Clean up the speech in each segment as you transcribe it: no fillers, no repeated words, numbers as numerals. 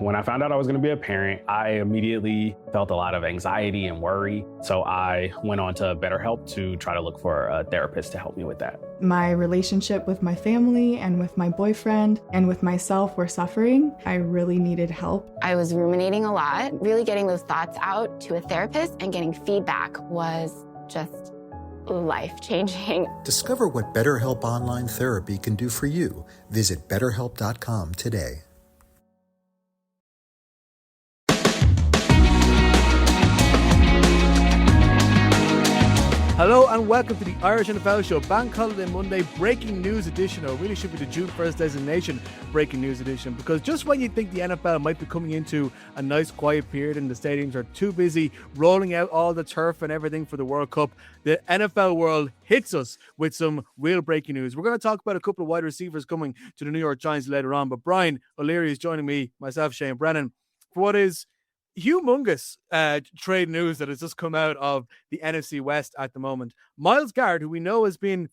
When I found out I was going to be a parent, I immediately felt a lot of anxiety and worry. So I went on to BetterHelp to try to look for a therapist to help me with that. My relationship with my family and with my boyfriend and with myself were suffering. I really needed help. I was ruminating a lot. Really getting those thoughts out to a therapist and getting feedback was just life-changing. Discover what BetterHelp Online Therapy can do for you. Visit BetterHelp.com today. Hello and welcome to the Irish NFL Show, Bank Holiday Monday breaking news edition, or really should be the June 1st designation breaking news edition, because just when you think the NFL might be coming into a nice quiet period and the stadiums are too busy rolling out all the turf and everything for the World Cup, the NFL world hits us with some real breaking news. We're going to talk about a couple of wide receivers coming to the New York Giants later on, but Brian O'Leary is joining me, myself, Shane Brennan, for what is humongous trade news that has just come out of the NFC West at the moment. Myles Garrett, who we know has been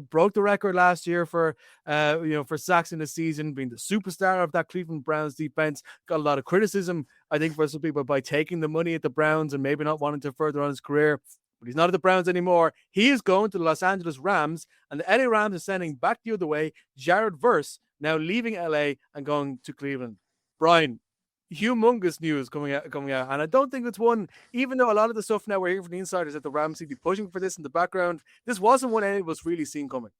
broke the record last year for sacks in the season, being the superstar of that Cleveland Browns defense, got a lot of criticism, I think, for some people by taking the money at the Browns and maybe not wanting to further on his career. But he's not at the Browns anymore. He is going to the Los Angeles Rams, and the LA Rams are sending back the other way Jared Verse, now leaving LA and going to Cleveland. Brian, humongous news coming out, and I don't think it's one, even though a lot of the stuff now we're hearing from the insiders that the Rams seem to be pushing for this in the background, this wasn't one any of us really seen coming.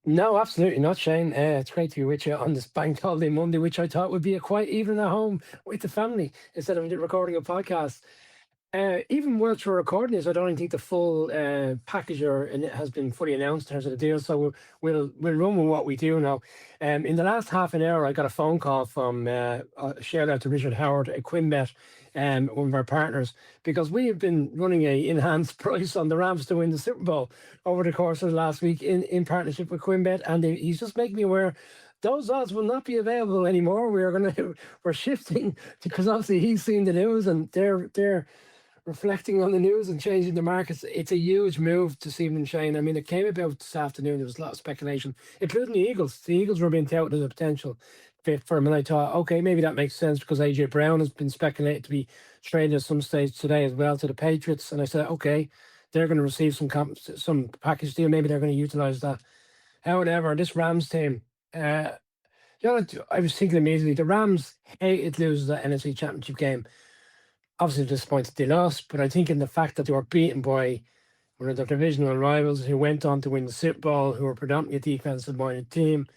No, absolutely not, Shane. It's great to be with you on this Bank Holiday Monday, which I thought would be a quiet evening at home with the family instead of recording a podcast. Even whilst we're recording this, I don't even think the full package has been fully announced in terms of the deal. So we'll run with what we do now. In the last half an hour, I got a phone call from shout out to Richard Howard at QuimBet, one of our partners, because we have been running a enhanced price on the Rams to win the Super Bowl over the course of the last week in partnership with QuimBet, and he's just making me aware those odds will not be available anymore. We're shifting because obviously he's seen the news and they're reflecting on the news and changing the markets. It's a huge move to Stephen and Shane. I mean, it came about this afternoon. There was a lot of speculation, including the Eagles. The Eagles were being touted as a potential fit for him, and I thought, okay, maybe that makes sense because AJ Brown has been speculated to be traded at some stage today as well to the Patriots. And I said, okay, they're going to receive some package deal. Maybe they're going to utilize that. However, this Rams team, I was thinking immediately, the Rams hated losing the NFC Championship game. Obviously disappointed they lost, but I think in the fact that they were beaten by one of their divisional rivals who went on to win the Super Bowl, who were predominantly a defensive-minded team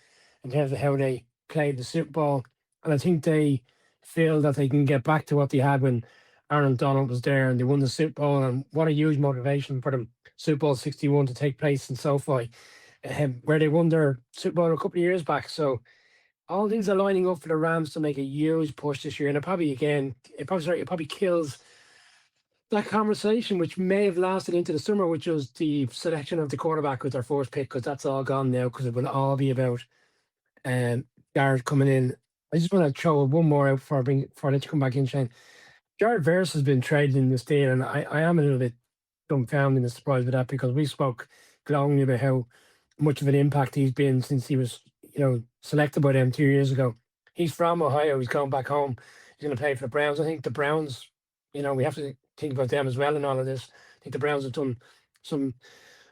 in terms of how they played the Super Bowl. And I think they feel that they can get back to what they had when Aaron Donald was there and they won the Super Bowl. And what a huge motivation for them, Super Bowl 61 to take place in SoFi, where they won their Super Bowl a couple of years back. So all things are lining up for the Rams to make a huge push this year. And it probably kills that conversation, which may have lasted into the summer, which was the selection of the quarterback with their first pick, because that's all gone now, because it will all be about Jared coming in. I just want to throw one more out before I let you come back in, Shane. Jared Verse has been traded in this deal, and I am a little bit dumbfounded and surprised with that, because we spoke glowingly about how much of an impact he's been since he was selected by them 2 years ago. He's from Ohio. He's going back home. He's going to play for the Browns. I think the Browns, we have to think about them as well in all of this. I think the Browns have done some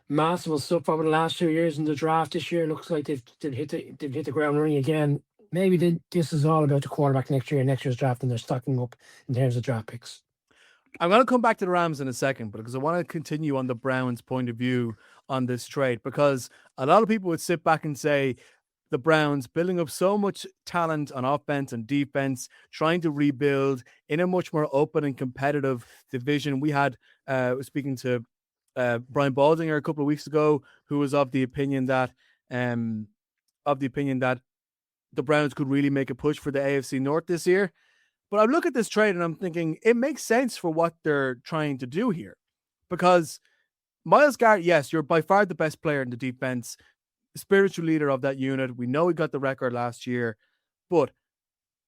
massive stuff over the last 2 years in the draft. This year looks like they've hit the ground running again. Maybe this is all about the quarterback next year's draft, and they're stocking up in terms of draft picks. I'm going to come back to the Rams in a second, because I want to continue on the Browns' point of view on this trade, because a lot of people would sit back and say, the Browns building up so much talent on offense and defense, trying to rebuild in a much more open and competitive division. We had speaking to Brian Baldinger a couple of weeks ago, who was of the opinion that the Browns could really make a push for the AFC North this year. But I look at this trade and I'm thinking it makes sense for what they're trying to do here, because Myles Garrett, yes, you're by far the best player in the defense, spiritual leader of that unit. We know he got the record last year, but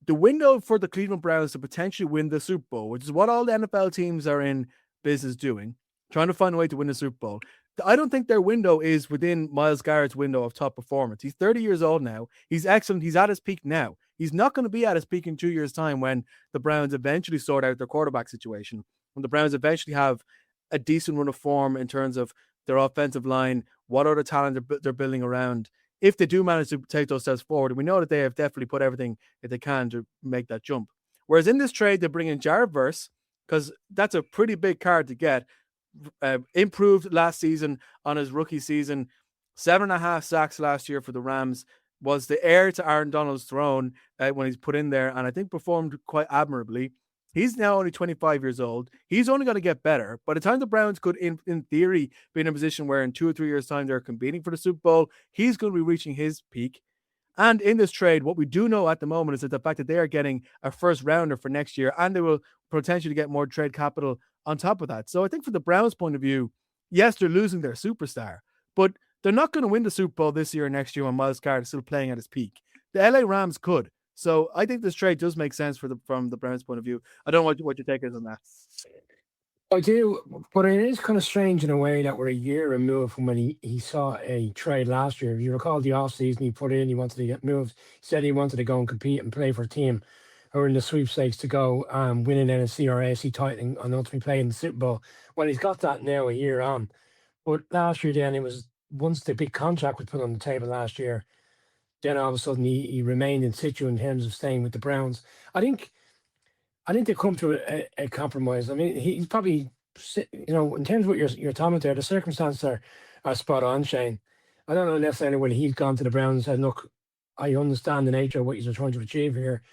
the window for the Cleveland Browns to potentially win the Super Bowl, which is what all the NFL teams are in business doing, trying to find a way to win the Super Bowl. I don't think their window is within Myles Garrett's window of top performance. He's 30 years old now. He's excellent. He's at his peak now. He's not going to be at his peak in 2 years' time when the Browns eventually sort out their quarterback situation, when the Browns eventually have a decent run of form in terms of their offensive line, what other talent they're building around. If they do manage to take those steps forward, and we know that they have definitely put everything that they can to make that jump. Whereas in this trade, they bring in Jared Verse, because that's a pretty big card to get. Improved last season on his rookie season, 7.5 sacks last year for the Rams, was the heir to Aaron Donald's throne when he's put in there, and I think performed quite admirably. He's now only 25 years old. He's only going to get better. By the time the Browns could, in theory, be in a position where in 2 or 3 years' time they're competing for the Super Bowl, he's going to be reaching his peak. And in this trade, what we do know at the moment is that the fact that they are getting a first rounder for next year, and they will potentially get more trade capital on top of that. So I think from the Browns' point of view, yes, they're losing their superstar, but they're not going to win the Super Bowl this year or next year when Myles Garrett is still playing at his peak. The LA Rams could. So I think this trade does make sense from the Browns' point of view. I don't know what your take is on that. I do, but it is kind of strange in a way that we're a year removed from when he saw a trade last year. If you recall the offseason he put in, he wanted to get moved. He said he wanted to go and compete and play for a team who were in the sweepstakes to go win an NFC or AFC title and ultimately play in the Super Bowl. Well, he's got that now a year on. But last year then, it was once the big contract was put on the table last year, then all of a sudden he remained in situ in terms of staying with the Browns. I think they come to a compromise. I mean, he's probably, in terms of what your comment there, the circumstances are spot on, Shane. I don't know necessarily when he's gone to the Browns and said, look, I understand the nature of what you're trying to achieve here.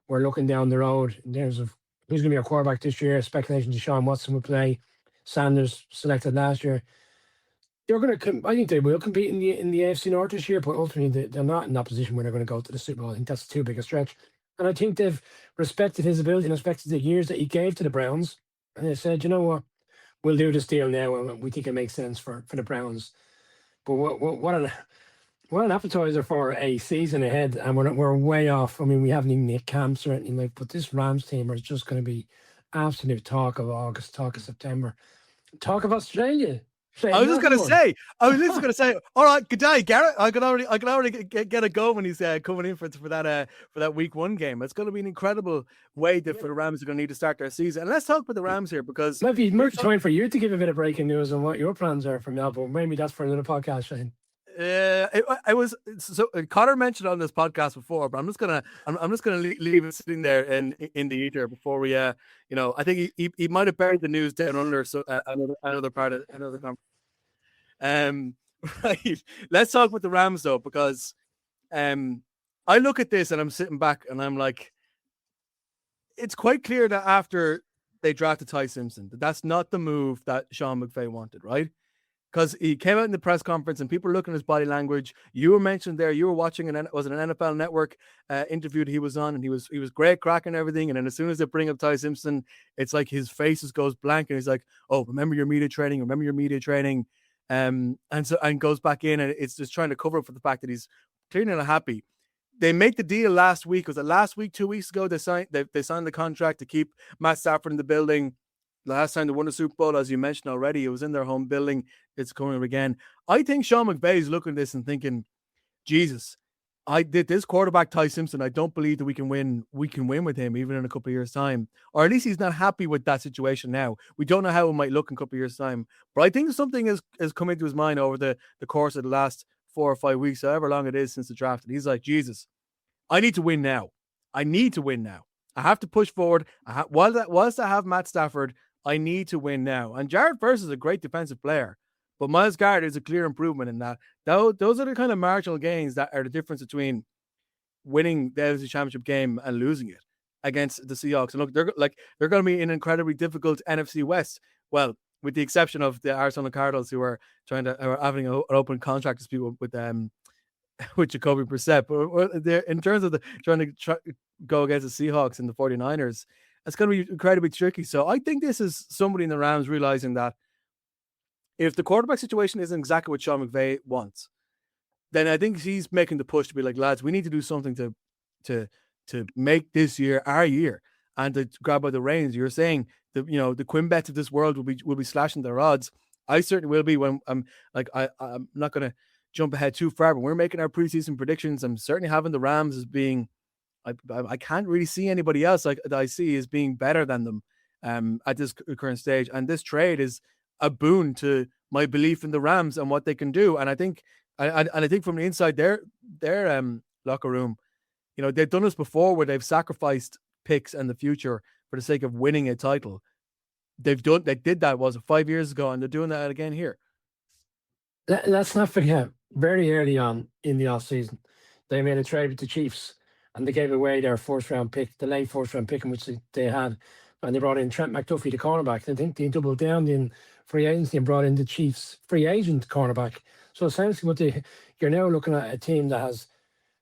We're looking down the road in terms of who's going to be our quarterback this year. Speculation Deshaun Watson will play. Sanders selected last year. They're going to. I think they will compete in the AFC North this year, but ultimately they're not in that position where they're going to go to the Super Bowl. I think that's too big a stretch. And I think they've respected his ability and respected the years that he gave to the Browns. And they said, you know what, we'll do this deal now, and we think it makes sense for the Browns. But what an appetizer for a season ahead, and we're way off. I mean, we haven't even hit camps or anything but this Rams team is just going to be absolute talk of August, talk of September, talk of Australia. I was just going to say, all right, good day, Garrett. I can already get a go when he's coming in for that week 1 game. It's going to be an incredible way for the Rams are going to need to start their season. And let's talk about the Rams here, because maybe it's time for you to give a bit of breaking news on what your plans are for Melbourne. Maybe that's for another podcast, Shane. I was so Connor mentioned on this podcast before, but I'm just gonna leave it sitting there in the ether before we I think he might have buried the news down under another part of another conference. Right. Let's talk about the Rams though, because I look at this and I'm sitting back and I'm like, it's quite clear that after they drafted Ty Simpson, that's not the move that Sean McVay wanted, right? Because he came out in the press conference and people were looking at his body language. You were mentioned there. You were watching an NFL Network interview that he was on, and he was great, cracking everything. And then as soon as they bring up Ty Simpson, it's like his face just goes blank, and he's like, "Oh, remember your media training? Remember your media training?" And goes back in, and it's just trying to cover up for the fact that he's clearly not happy. They make the deal last week. Was it last week? 2 weeks ago? They signed the contract to keep Matt Stafford in the building. Last time they won the Super Bowl, as you mentioned already, it was in their home building. It's coming again. I think Sean McVay is looking at this and thinking, Jesus, I did this quarterback, Ty Simpson. I don't believe that we can win with him even in a couple of years' time. Or at least he's not happy with that situation now. We don't know how it might look in a couple of years' time. But I think something has come into his mind over the course of the last 4 or 5 weeks, however long it is since the draft. And he's like, Jesus, I need to win now. I need to win now. I have to push forward. Whilst I have Matt Stafford, I need to win now. And Jared Verse is a great defensive player, but Myles Garrett is a clear improvement in that. Those are the kind of marginal gains that are the difference between winning the NFC Championship game and losing it against the Seahawks. And look, they're going to be an incredibly difficult NFC West. Well, with the exception of the Arizona Cardinals, who are having an open contract dispute with Jacoby Brissett. But in terms of trying to go against the Seahawks and the 49ers, it's going to be incredibly tricky. So I think this is somebody in the Rams realizing that if the quarterback situation isn't exactly what Sean McVay wants, then I think he's making the push to be like, lads, we need to do something to make this year our year and to grab by the reins. You're saying the Quinn Betts of this world will be slashing their odds. I certainly will be when I'm not going to jump ahead too far, but we're making our preseason predictions. I'm certainly having the Rams as being I can't really see anybody else like that I see as being better than them at this current stage. And this trade is a boon to my belief in the Rams and what they can do. And I think, and I think from the inside their locker room, you know, they've done this before where they've sacrificed picks and the future for the sake of winning a title. They did that, was it 5 years ago, and they're doing that again here. Let's not forget, very early on in the off season, they made a trade with the Chiefs and they gave away their first round pick, the late first round pick in which they had, and they brought in Trent McDuffie, the cornerback. I think they doubled down in free agency and brought in the Chiefs free agent cornerback. So essentially, you're now looking at a team that has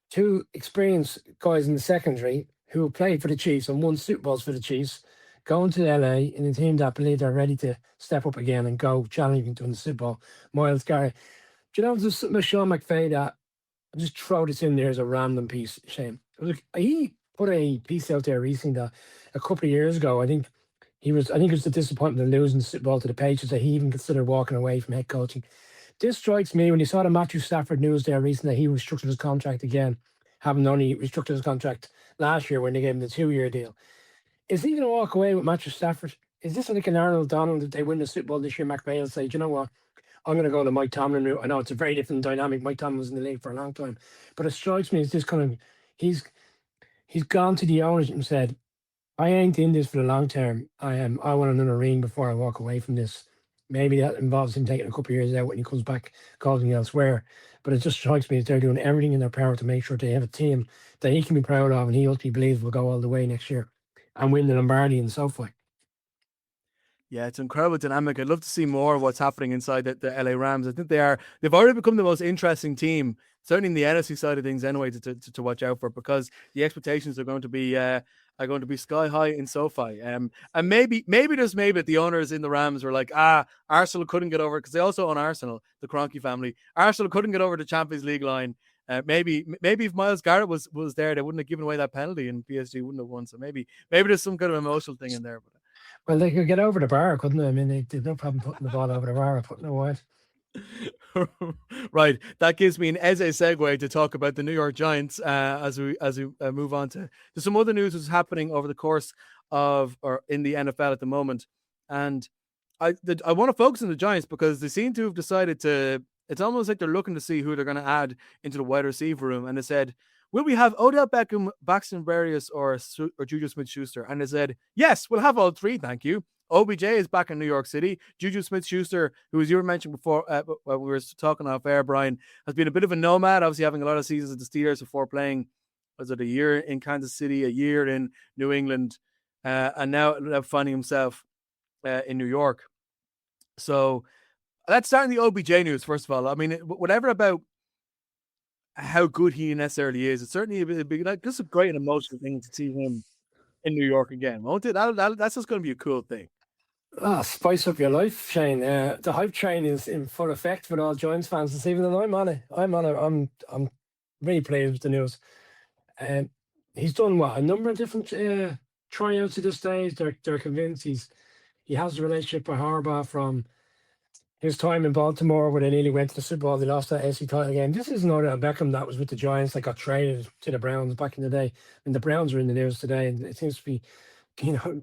two experienced guys in the secondary who played for the Chiefs and won Super Bowls for the Chiefs, going to LA in a team that believe they're ready to step up again and go challenging to win the Super Bowl. Myles Garrett. Do you know there's something with Sean McVay that I'll just throw this in there as a random piece, Shane. Look, he put a piece out there recently that a couple of years ago, I think it was the disappointment of losing the Super Bowl to the Patriots that he even considered walking away from head coaching. This strikes me when you saw the Matthew Stafford news there recently that he restructured his contract again, having only restructured his contract last year when they gave him the 2-year deal. Is he going to walk away with Matthew Stafford? Is this like an Arnold Donald if they win the Super Bowl this year? McVay will say, do you know what? I'm going to go to Mike Tomlin route. I know it's a very different dynamic. Mike Tomlin was in the league for a long time, but it strikes me as this kind of he's gone to the owners and said, I ain't in this for the long term. I want another ring before I walk away from this. Maybe that involves him taking a couple of years out when he comes back, causing elsewhere. But it just strikes me as they're doing everything in their power to make sure they have a team that he can be proud of and he ultimately believes will go all the way next year and win the Lombardi and so forth. Yeah, it's incredible dynamic. I'd love to see more of what's happening inside the LA Rams. I think they've already become the most interesting team, certainly in the NFC side of things anyway, to watch out for, because the expectations are going to be sky high in SoFi. And maybe the owners in the Rams were like, Arsenal couldn't get over, because they also own Arsenal, the Kroenke family. Arsenal couldn't get over the Champions League line. Maybe if Myles Garrett was there, they wouldn't have given away that penalty and PSG wouldn't have won. So maybe there's some kind of emotional thing in there. But well, they could get over the bar, couldn't they? I mean, they did no problem putting the ball over the bar or putting it wide. Right, that gives me an Eze segue to talk about the New York Giants as we move on to some other news that's happening over the course of or in the NFL at the moment. And I want to focus on the Giants because they seem to have decided to. It's almost like they're looking to see who they're going to add into the wide receiver room, and they said, will we have Odell Beckham, Braxton Berrios, or Juju Smith-Schuster? And they said, yes, we'll have all three, thank you. OBJ is back in New York City. Juju Smith-Schuster, who, as you were mentioning before, when we were talking off air, Brian, has been a bit of a nomad, obviously having a lot of seasons at the Steelers before playing, was it a year in Kansas City, a year in New England, and now finding himself in New York. So let's start in the OBJ news, first of all. I mean, whatever about how good he necessarily is, it's certainly just a great and emotional thing to see him in New York again, won't it? That's just going to be a cool thing. Spice up your life, Shane. The hype train is in full effect for all Giants fans this evening, and I'm on it. I'm really pleased with the news. He's done a number of different tryouts at this stage. They're convinced he has a relationship with Harbaugh from his time in Baltimore, where they nearly went to the Super Bowl. They lost that AFC title again. This is Odell Beckham that was with the Giants that got traded to the Browns back in the day. And the Browns are in the news today, and it seems to be,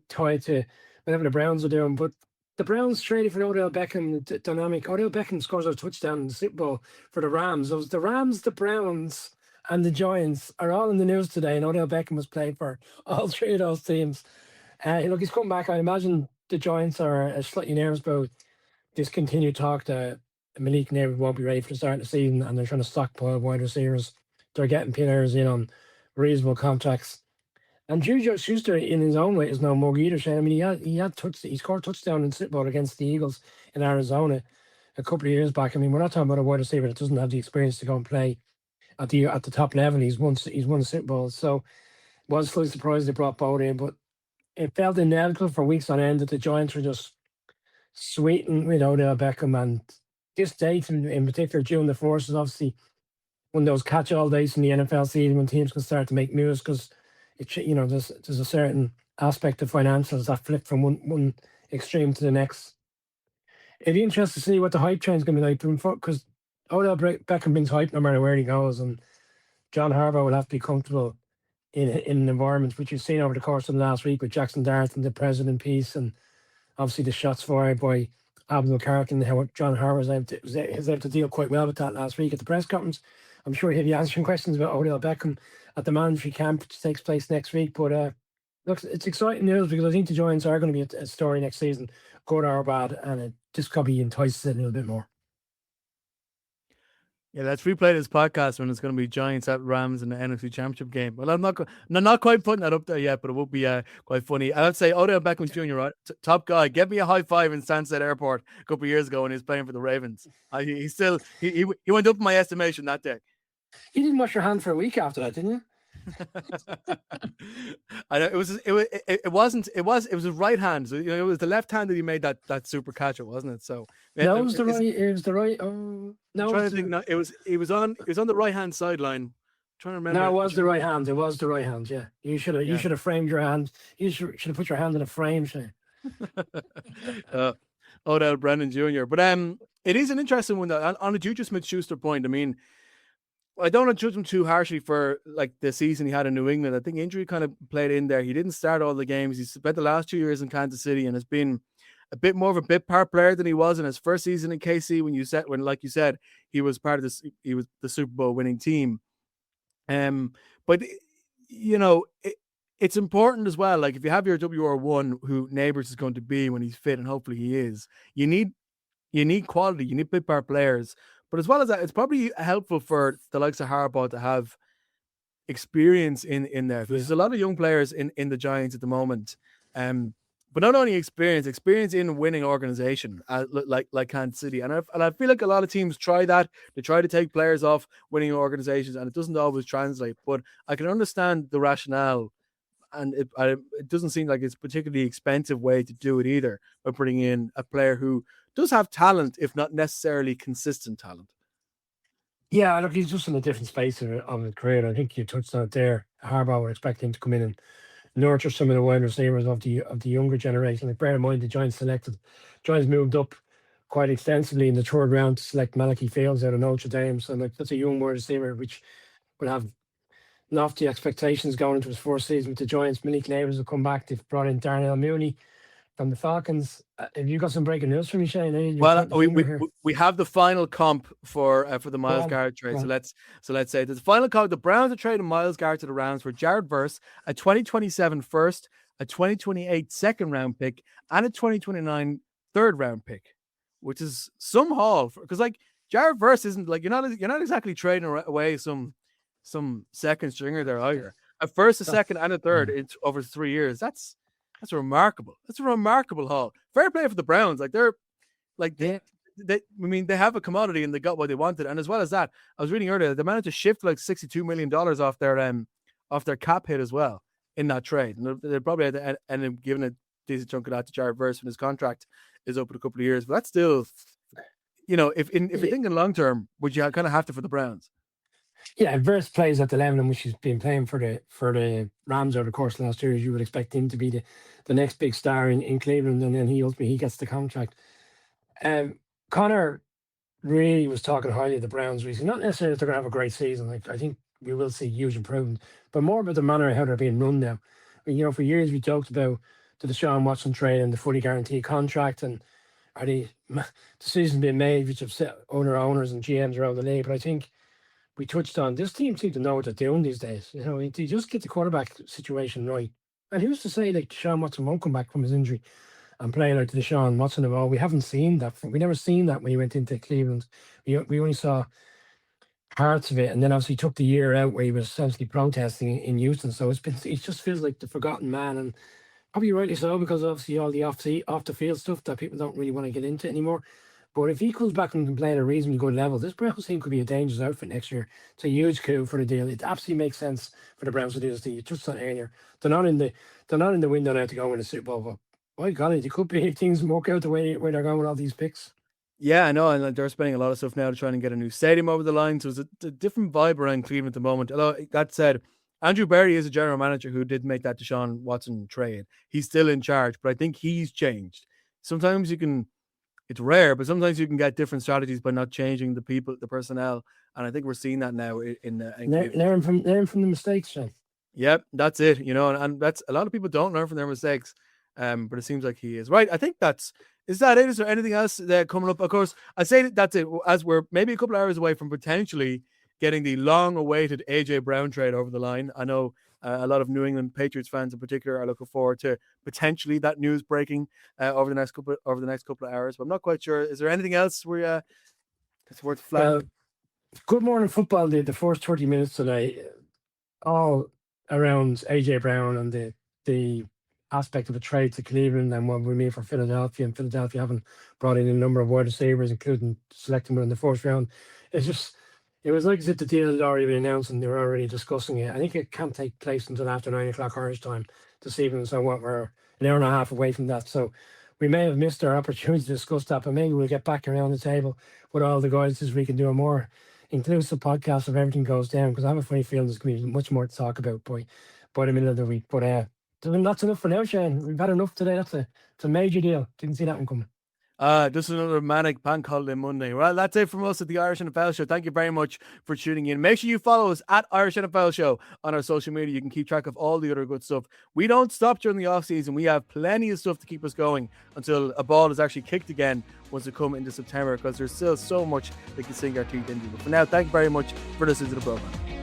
tied to whatever the Browns are doing. But the Browns traded for Odell Beckham. Dynamic. Odell Beckham scores a touchdown in the Super Bowl for the Rams. The Rams, the Browns, and the Giants are all in the news today, and Odell Beckham was playing for all three of those teams. Look, he's come back. I imagine the Giants are slightly nervous about this continued talk that Malik Neighbor won't be ready for the start of the season, and they're trying to stockpile wide receivers. They're getting players in on reasonable contracts. And Juju Schuster, in his own way, is no mug either, Shane. I mean, he scored a touchdown in Super Bowl against the Eagles in Arizona a couple of years back. I mean, we're not talking about a wide receiver that doesn't have the experience to go and play at the top level. He's won Super Bowls, so was slightly surprised they brought both in, but it felt inevitable for weeks on end that the Giants were just sweetened with Odell Beckham. And this date in particular, June the 4th, is obviously one of those catch-all dates in the NFL season when teams can start to make moves because there's a certain aspect of financials that flip from one extreme to the next. It'd be interesting to see what the hype train's going to be like because Odell Beckham brings hype no matter where he goes, and John Harbaugh will have to be comfortable in an environment which you've seen over the course of the last week with Jackson Dart and the president piece, and obviously the shots fired by Abdul Kark, and how John Howard was able to deal quite well with that last week at the press conference. I'm sure he'll be answering questions about Odell Beckham at the mandatory camp, which takes place next week. But look, it's exciting news because I think the Giants are going to be a story next season, good or bad, and it just probably entices it a little bit more. Yeah, let's replay this podcast when it's going to be Giants at Rams in the NFC Championship game. Well, I'm not quite putting that up there yet, but it will be quite funny. I'd say Odell Beckham Jr., right? Top guy. Give me a high five in Stansted Airport a couple of years ago when he was playing for the Ravens. He went up in my estimation that day. You didn't wash your hand for a week after that, didn't you? I know it was a right hand. So it was the left hand that he made that super catch, wasn't it? So no, it was the right. Oh no, it was on the right hand sideline. I'm trying to remember. No, it was the right hand. It was the right hand. Yeah, you should have framed your hand. You should have put your hand in a frame, Shane. Odell Brennan Jr. But it is an interesting one that on a Juju Smith-Schuster point. I mean, I don't want to judge him too harshly for like the season he had in New England. I think injury kind of played in there. He didn't start all the games. He spent the last 2 years in Kansas City and has been a bit more of a bit part player than he was in his first season in KC. When like you said, he was part of this. He was the Super Bowl winning team. But it's important as well. Like if you have your WR1, who Neighbors is going to be when he's fit, and hopefully he is, you need quality. You need bit part players. But as well as that, it's probably helpful for the likes of Harbaugh to have experience in there. There's a lot of young players in the Giants at the moment. But not only experience in winning organization, like Kansas City. And I feel like a lot of teams try that. They try to take players off winning organizations, and it doesn't always translate. But I can understand the rationale, and it doesn't seem like it's a particularly expensive way to do it either, by bringing in a player who does have talent, if not necessarily consistent talent. Yeah, look, he's just in a different space of his career. I think you touched on it there. Harbaugh would expect him to come in and nurture some of the wide receivers of the younger generation. Like, bear in mind, the Giants moved up quite extensively in the third round to select Malachi Fields out of Notre Dame. So like that's a young wide receiver which will have lofty expectations going into his first season with the Giants. Malik Neighbors will come back. They've brought in Darnell Mooney from the Falcons. Have you got some breaking news for me, Shane? Well, we have the final comp for the Myles Garrett trade. So let's say the final comp. The Browns are trading Myles Garrett to the Rams for Jared Verse, a 2027 first, a 2028 second round pick, and a 2029 third round pick, which is some haul. Because like Jared Verse isn't like you're not exactly trading away some second stringer there either. A first, a second, and a third over 3 years. That's remarkable. That's a remarkable haul. Fair play for the Browns. Like they have a commodity and they got what they wanted. And as well as that, I was reading earlier, they managed to shift like $62 million off their cap hit as well in that trade. And they probably had to end up giving a decent chunk of that to Jared Verse when his contract is up in a couple of years. But that's still, if you're thinking long term, would you kind of have to for the Browns? Yeah, Verse plays at the level in which he's been playing for the Rams over the course of the last 2 years. You would expect him to be the next big star in Cleveland, and then he gets the contract. Connor really was talking highly of the Browns recently. Not necessarily that they're going to have a great season. Like I think we will see huge improvement, but more about the manner of how they're being run now. For years we talked about the Deshaun Watson trade and the fully guaranteed contract, and are the decisions being made which upset owners and GMs around the league. But I think we touched on this team seem to know what they're doing these days. They just get the quarterback situation right. And who's to say like Deshaun Watson won't come back from his injury and play like the Deshaun Watson of all? We haven't seen that. We never seen that when he went into Cleveland. We only saw parts of it, and then obviously took the year out where he was essentially protesting in Houston. So it just feels like the forgotten man, and probably rightly so, because obviously all the off the field stuff that people don't really want to get into anymore. But if he comes back and can play at a reasonably good level, this Browns team could be a dangerous outfit next year. It's a huge coup for the deal. It absolutely makes sense for the Browns to do this deal. You touched on it earlier. They're not in the window now to go win the Super Bowl. But by golly, it could be if things work out the way where they're going with all these picks. Yeah, I know, and they're spending a lot of stuff now to try and get a new stadium over the line. So it's a different vibe around Cleveland at the moment. Although that said, Andrew Berry is a general manager who did make that Deshaun Watson trade. He's still in charge, but I think he's changed. Sometimes it's rare, but sometimes you can get different strategies by not changing the personnel. And I think we're seeing that now in learn from the mistakes, Sean. Yep, that's it. And that's a lot of people don't learn from their mistakes. But it seems like he is right. I think is that it? Is there anything else coming up? Of course, I say that's it. As we're maybe a couple of hours away from potentially getting the long-awaited AJ Brown trade over the line. I know a lot of New England Patriots fans in particular are looking forward to potentially that news breaking over the next couple of hours. But I'm not quite sure. Is there anything else that's worth flagging? Well, good morning football. The first 30 minutes today, all around AJ Brown and the aspect of a trade to Cleveland and what we mean for Philadelphia, and Philadelphia having brought in a number of wide receivers, including selecting one in the first round. It was like as if the deal had already been announced and they were already discussing it. I think it can't take place until after 9 o'clock Irish time this evening. So we're an hour and a half away from that. So we may have missed our opportunity to discuss that, but maybe we'll get back around the table with all the guys this week and do a more inclusive podcast if everything goes down, because I have a funny feeling there's going to be much more to talk about by the middle of the week. But that's enough for now, Shane. We've had enough today. It's a major deal. Didn't see that one coming. Just another manic bank holiday Monday. Well, that's it from us at the Irish NFL Show. Thank you very much for tuning in. Make sure you follow us at Irish NFL Show on our social media. You can keep track of all the other good stuff. We don't stop during the off season. We have plenty of stuff to keep us going until a ball is actually kicked again once we come into September, because there's still so much that can sink our teeth into. But for now, thank you very much for listening to the program.